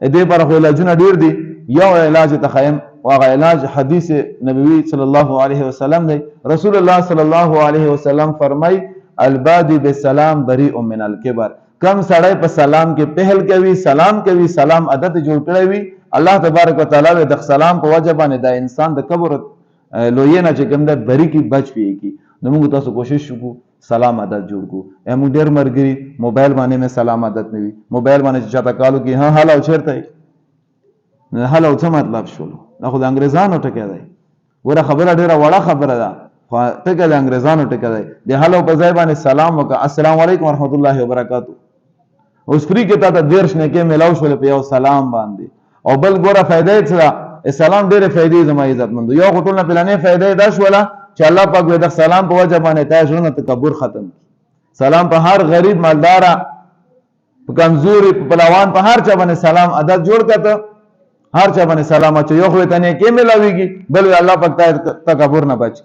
دې پر خو علاجونه ډیر دي. یو علاج تخیم واغه علاج حدیث نبوي صلی الله علیه وسلم دی. رسول الله صلی الله علیه وسلم فرمای البادی بالسلام بریء من الکبر. کم سړی په سلام کې پهل کوي، سلام کوي، سلام عادت جوړ کړی وي، الله تبارک وتعالى د سلام په وجه باندې دا انسان د کبر لوی نه چې کوم د بری کی بچ پیږي. نو موږ تاسو کوشش وکړو سلام عادت جوړ کو. موږ ډیر مرګري موبایل باندې مې سلام عادت نه وي، موبایل باندې چې چاته کالو کې ها هلا او چیرته هلا او څه مطلب شولو، دا خو د انګريزانو ټکی دی. وره خبره ډیره وړه خبره ده، خو ټکی د انګريزانو ټکی دی. د هلا په ځای باندې سلام وکړه، السلام علیکم ورحمت الله وبرکاتہ. اوس فری کې تا ته ډیر شنه کې ملاو شول په یو سلام باندې. او بل ګوره فائدې څه ده؟ سلام ډېرې فائدې زما عزت مند. یو خو ټول نه پلانې فائدې دا شوله چې الله پاک د سلام په وجه باندې تا ژوند تکبر ختم. سلام په هر غریب مالدار په کمزوري په پلوان په هر چا باندې سلام عادت جوړ کړه، هر چا باندې سلام اچو. یو خو ته نه کې ملاويږي، بل الله پاک ته تکبر نه بچ.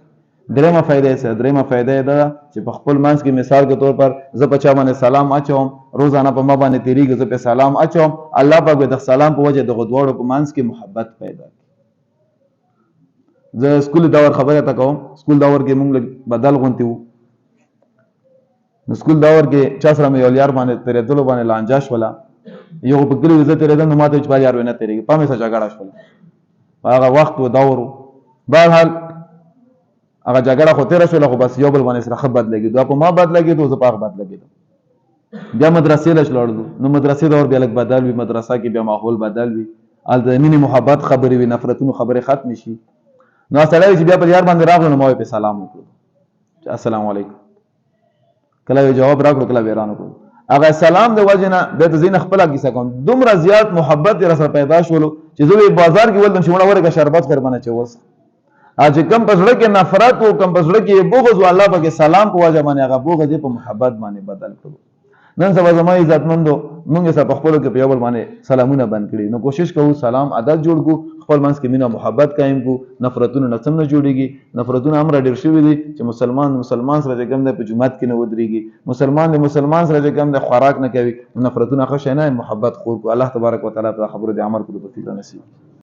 درېمه فائدې څه؟ درېمه فائدې دا چې په خپل منځ کې مثال کے طور پر زه په چا باندې سلام اچوم، روزانه په ما باندې تیریږي زه په سلام اچوم، الله پاک د سلام په وجه د غدوړو په منځ کې محبت پیدا کوي. زه سکول داور خبره تا کوم. سکول داور کې موږ بدل غونتی وو. نو سکول داور کې چا سره مې یو یار باندې تیرې دلو باندې لانجاش ولا یو په کلی زه تیرې دم ماته چې با یار ونه تیرې په مې سره جګړه شول. هغه وخت و داورو بهرحال هغه جګړه خو تیر شول، خو بس یو بل باندې سره خبرت لګي دوه په ما بد لګي دوه په هغه بد لګي. بیا مدرسې لښ لړدو. نو مدرسې دور بیا لګ بدل وي، مدرسه کې بیا ماحول بدل وي، ال د مینې محبت خبرې وي، نفرتونو خبرې ختم شي. نو سړی چې بیا په یار باندې راغلو نو ما په سلام وکړو، السلام علیکم. کله جواب راکړو کله ویرانو کړو. هغه سلام د وجنه د زین خپل کیسه کوم دومره زیات محبت را سره پیدا شول چې زه بازار کې ولدم شونه ورګه شربت خیر باندې چوس. اج کم پسړه کې نفرت او کم پسړه کې بغض او الله پاک سلام په وجه باندې هغه بغض په محبت باندې بدل کړو. نن سبا زما عزت مندو موږ سره په خپل کې په یو بل باندې سلامونه بند کړي. نو کوشش کوو سلام عادت جوړ کو، خپل منځ کې مینا محبت قائم کو، نفرتونه نڅم نه جوړيږي. نفرتونه امر ډیر شوی دي چې مسلمان سره کوم د په جمعات کې نه ودرېږي، مسلمان سره کوم د خوراک نه کوي، نفرتونه خښ نه محبت خور کو. الله تبارک وتعالى په خبرو دي عمل کو توفیق نصیب.